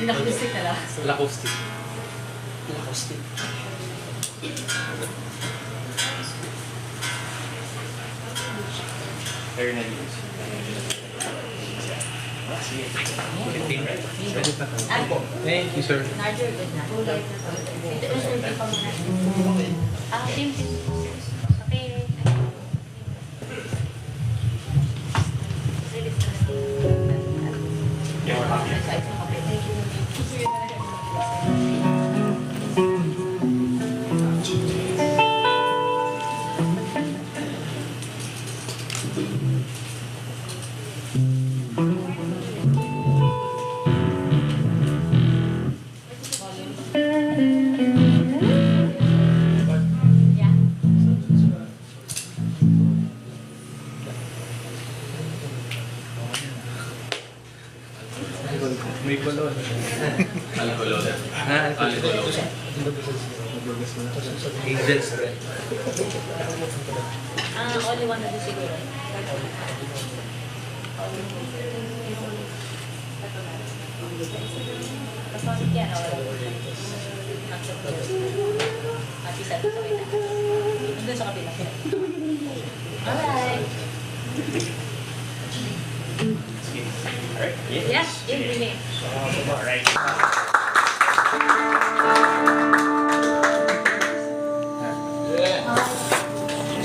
Nakustik na lang. Lakustik. Very nice. Thank you, sir. Larger good na. Ito yung survey pa muna. Team. Okay. You're happy. May kolon. Alcohol. Alcohol. Angel's breath. Only one na din siguro. Kapag yan, wala. Happy sa ito. Nandun sa kapila. Alright. Alright. Yes, yun din eh. Alright.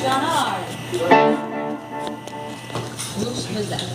John! Who's that?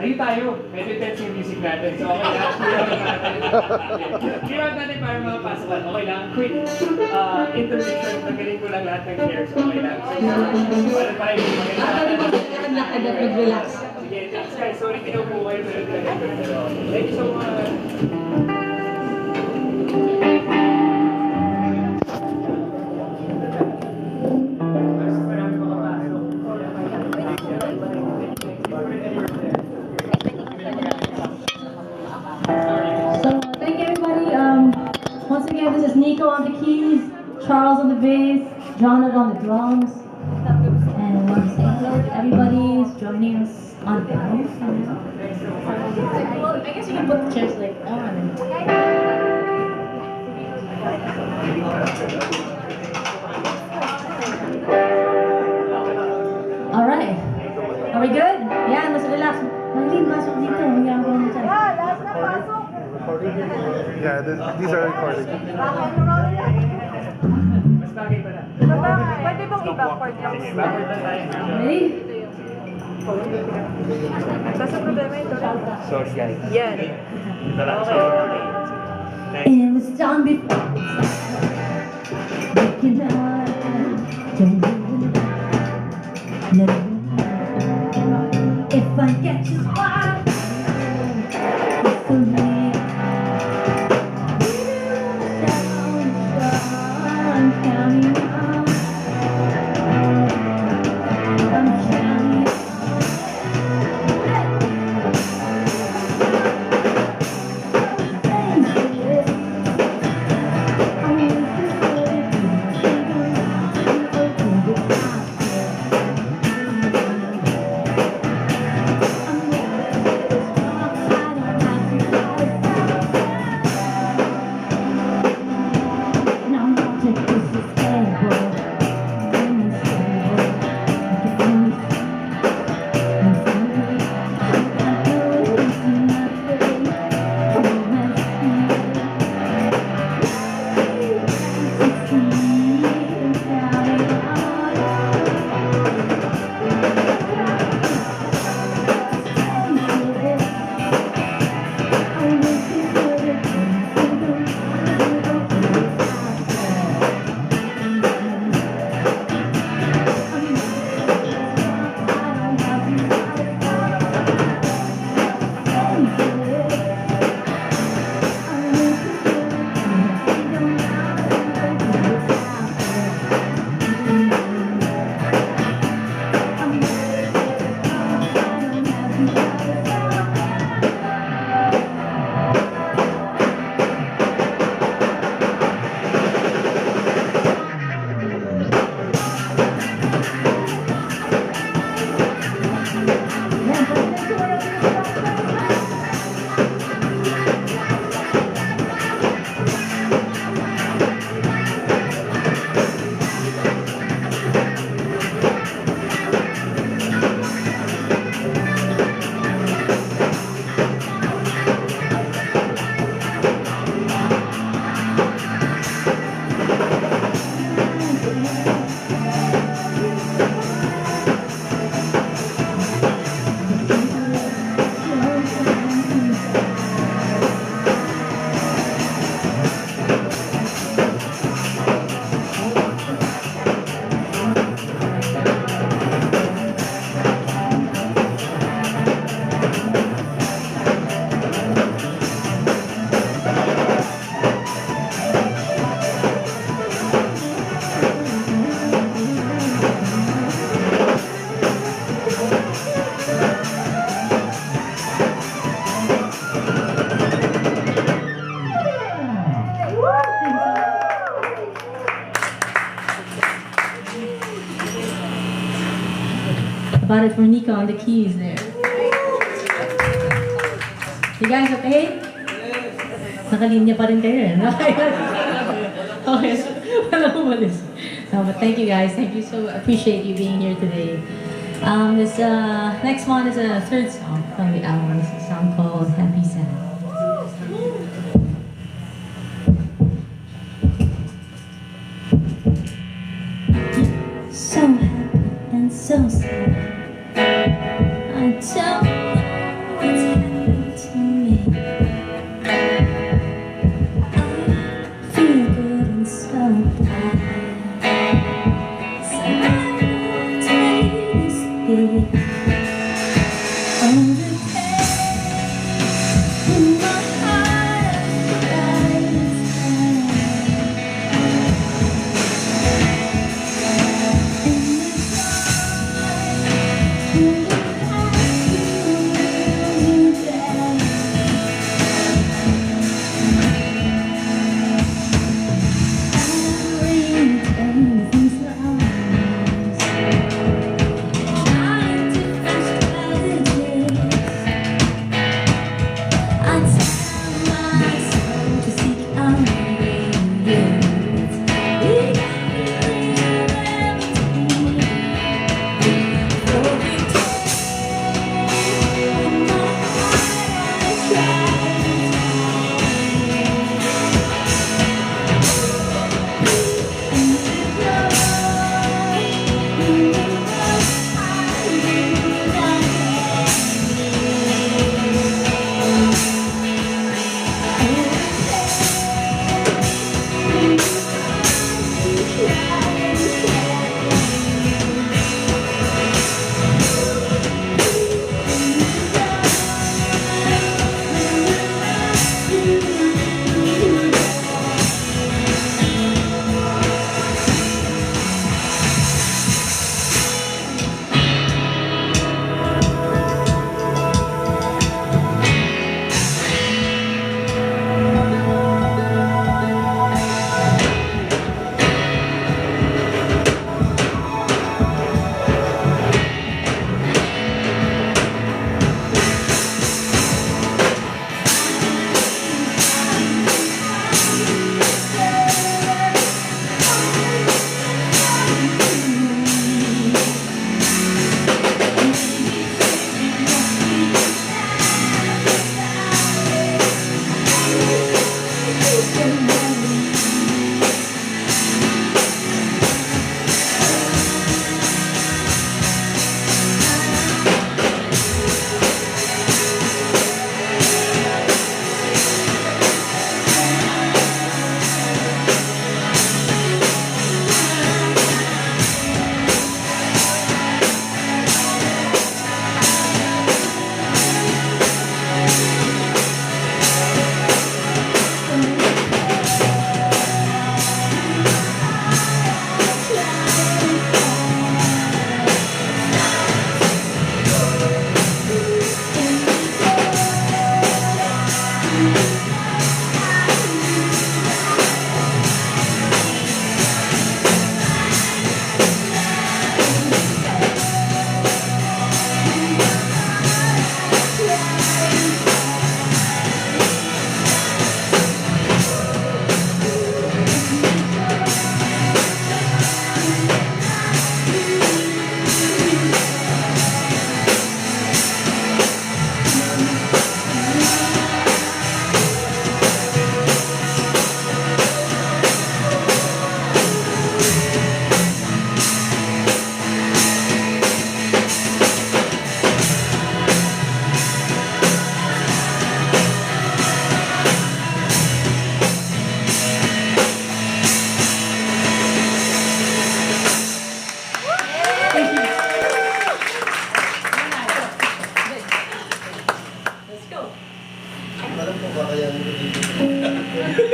Ayun tayo, medyo tense yung music natin. So okay lang, clear natin para makapasukan. Okay lang, quick intermission, tanggalin ko lang lahat ng chairs. Okay lang. Para pa rin Relax. Sige, thanks guys. Sorry, kinupo kayo. Thank you so much. So thank you everybody. Once again, this is Nico on the keys, Charles on the bass, Jonathan on the drums, and I want to say hello to everybody who's joining us on the drums. Well, I guess you can put the chairs like on. All right. Are we good? Yeah, let's relax. Maylin, masok dito. Hanggang ako mo dyan. Yeah, these are recording. Mas bagay pa na. Pwede bang i-backward lang? Sige, backward na tayo. Ready? Kasi problema ito lang. Sorry guys. Yan. Tara, Okay, sorry. okay. It was done before. Looking out, don't let it if I get you wild, it's for me. I'm counting on. I'm counting About it for Nika on the keys there. You guys okay? Nakalinya pa rin kayo eh. Okay, walang umalis. No, but thank you guys. Thank you so appreciate you being here today. This next one is a third song from the album. It's a song called Happy Sad. So happy and so sad. I don't know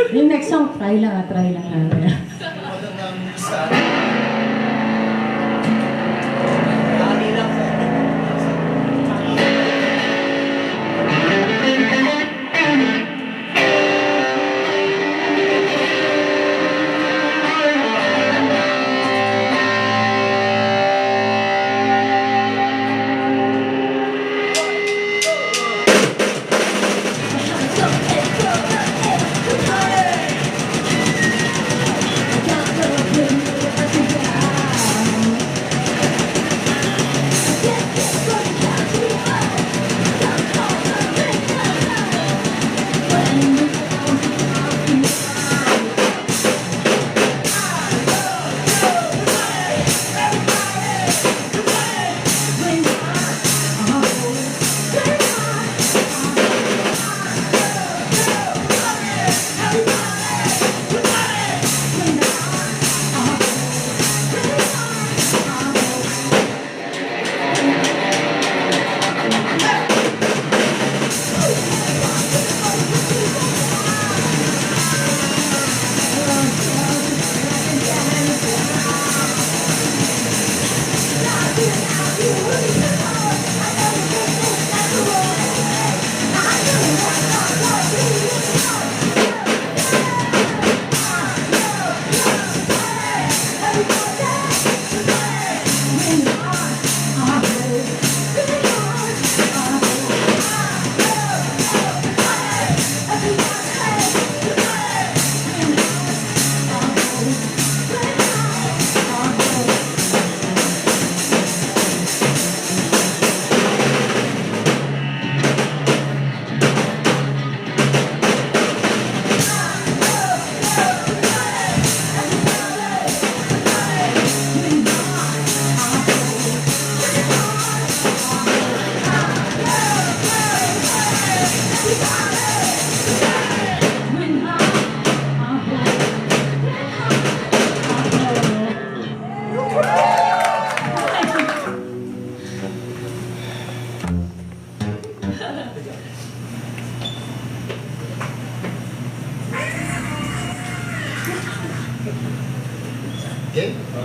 Yung next song, try lang namin.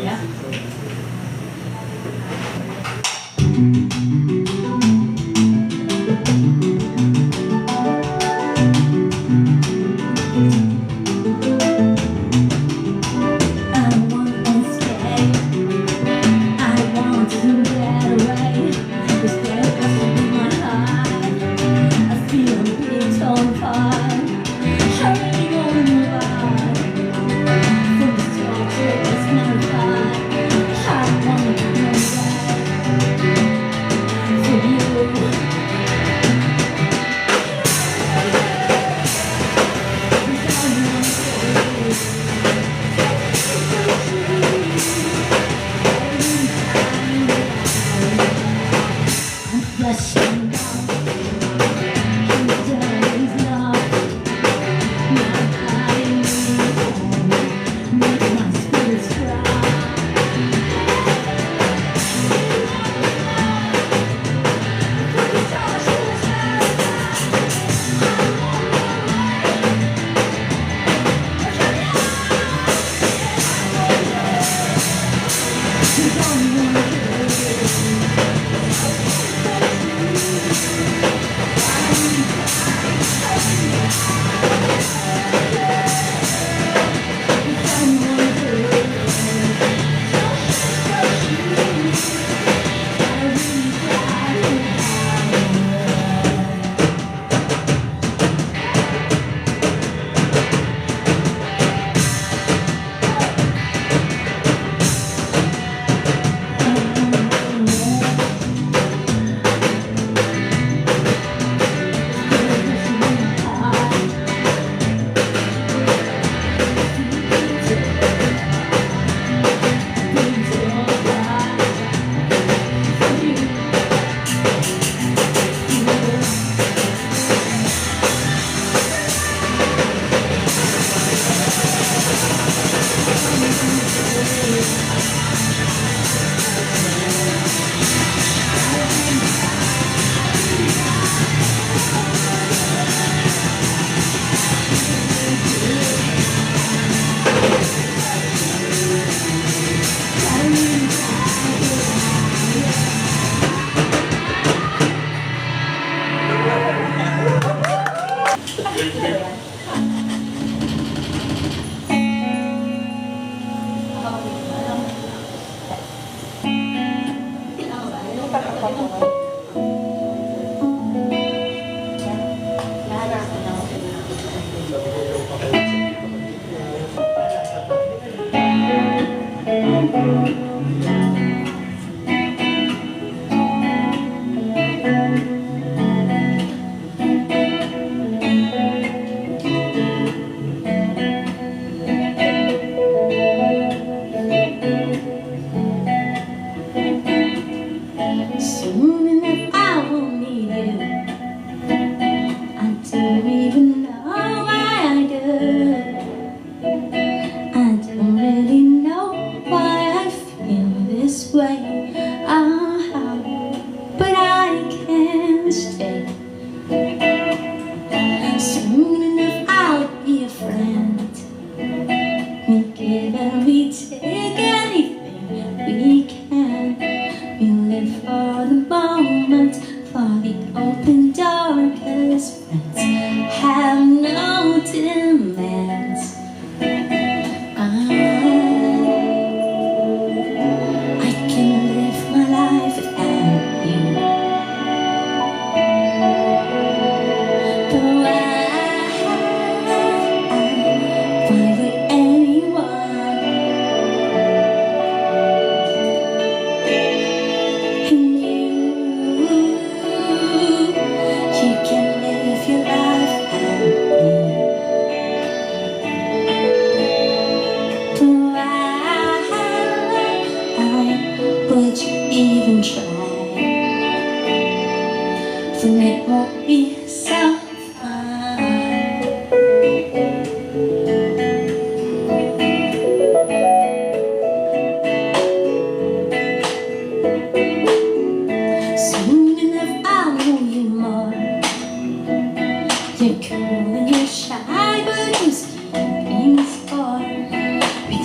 Yeah.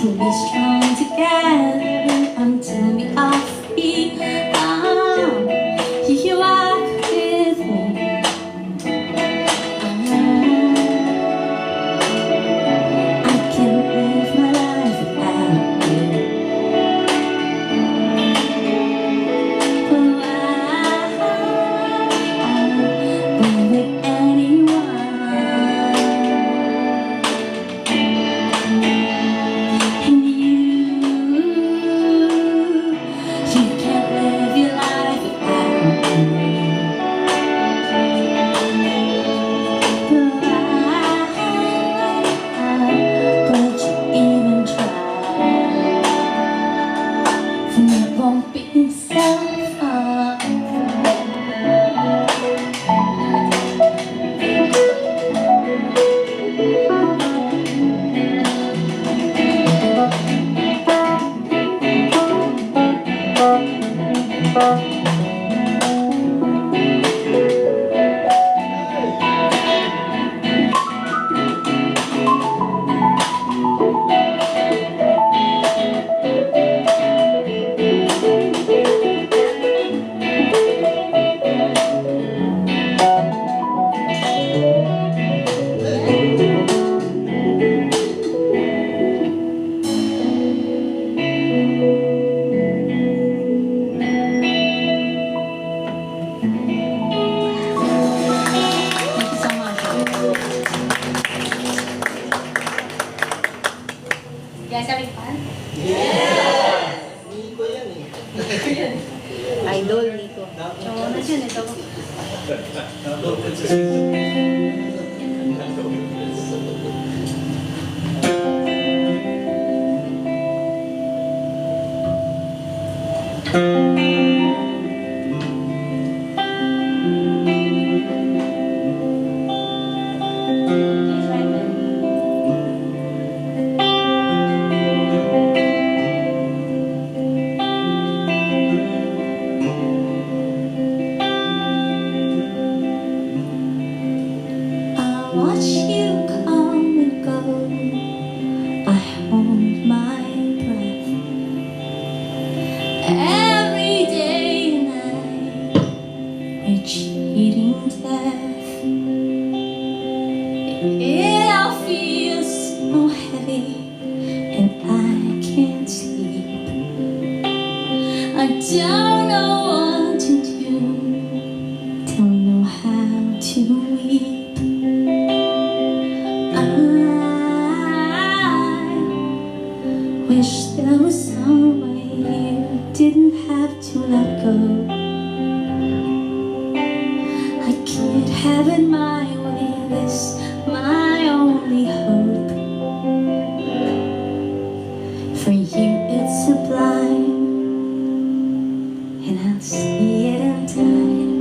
to be strong together until we are free. You walk with me. I can't live my life without you. Oh, I won't with anyone. And you can't live your life without me. But you even try, then it won't be so far. You guys having fun? Idol, Nico. Oo, nandiyan ito. I watch you come and go. I hold my breath. Every day and night we're cheating death. It all feels so heavy and I can't sleep. I don't know what to do, don't know how to weep. I wish there was some way you didn't have to let go. I can't have it my way, this my only hope. For you it's sublime, and I'll see it in time.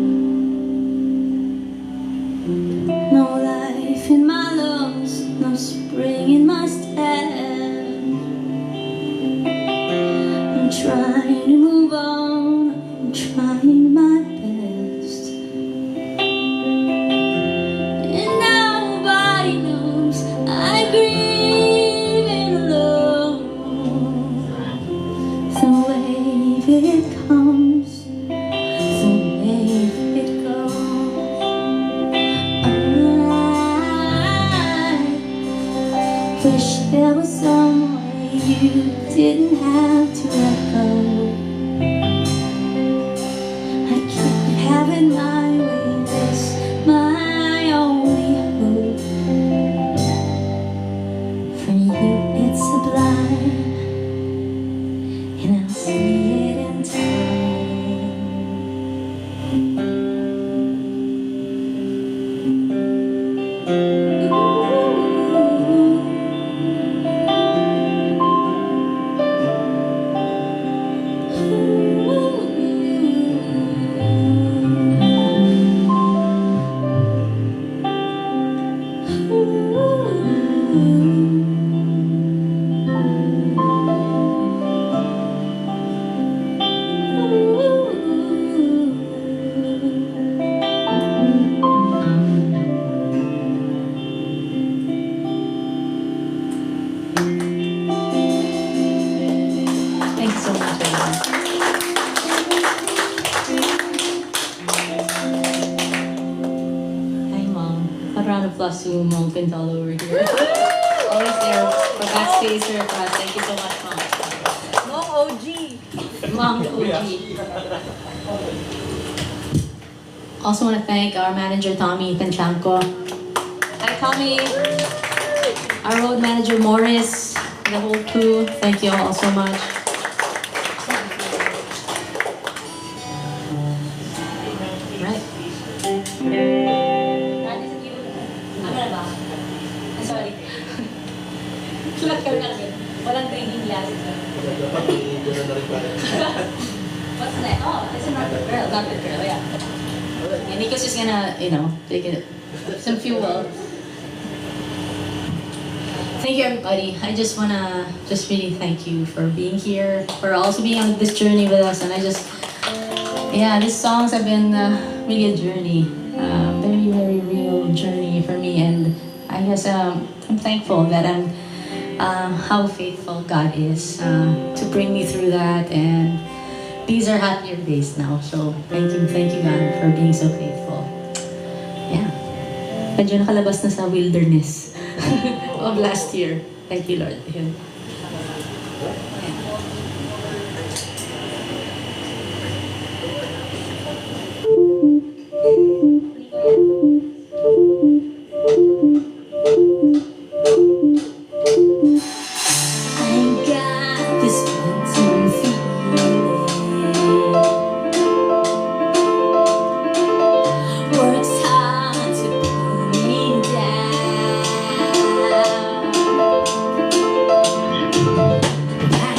No life in my lungs, no spring in my step. I'm trying to move on, I'm trying my best. And nobody knows I'm grieving alone. So wave it comes, so wave it goes. I wish there was some way you didn't have to let go. I can't have it my way, this my only hope. For you it's sublime, and I'll see it in time. Mong Pintal over here. Always there for backspacer for us. Thank you so much, Mom. Mong OG. Mom OG. Also want to thank our manager, Tommy Tanchanko. Hi, Tommy. Our road manager, Morris. The whole crew. Thank you all so much. Right. Ano ba? Sorry. Sulat kami na rin. Walang grading last. What's next? Oh, it's a Northern Girl. Northern Girl, yeah. And Nico's just gonna, take some fuel. Thank you, everybody. I just wanna really thank you for being here, for also being on this journey with us. And these songs have been really a journey, very, very real journey for me. And I guess I'm thankful that how faithful God is to bring me through that. And these are happier days now. So thank you God for being so faithful. Yeah. Medyo nakalabas na sa wilderness of last year. Thank you, Lord. Ayan. I got this phantom feeling. Works hard to pull me down. Got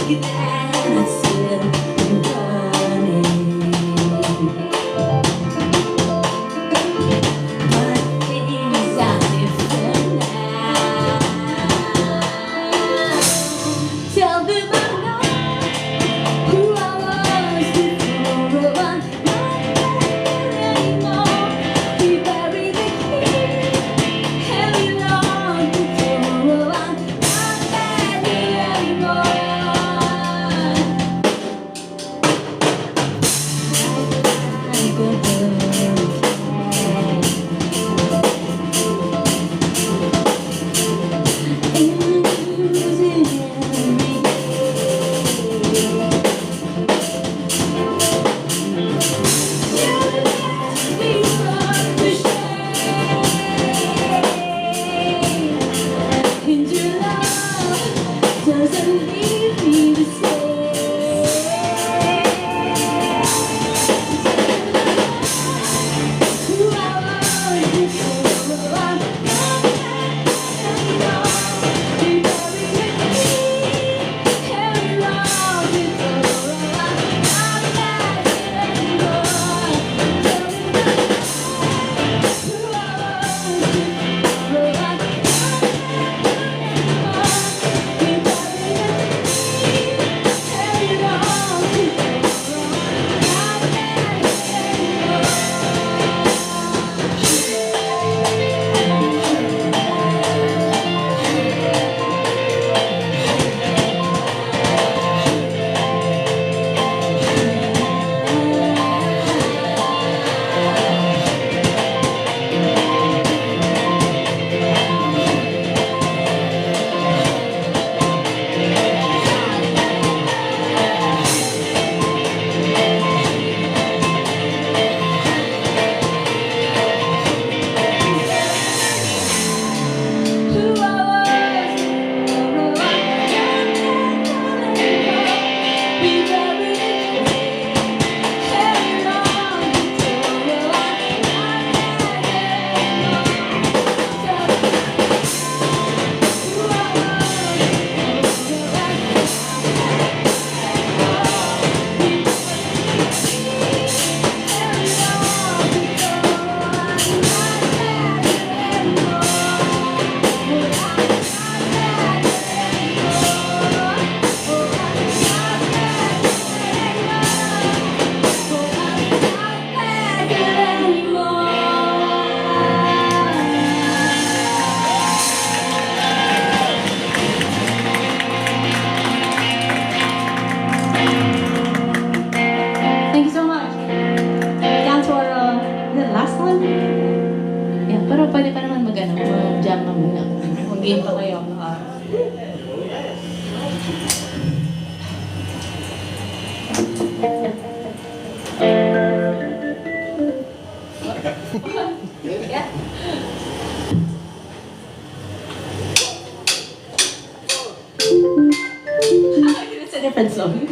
It's a different song.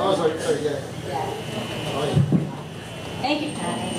Oh, sorry, yeah. Thank you.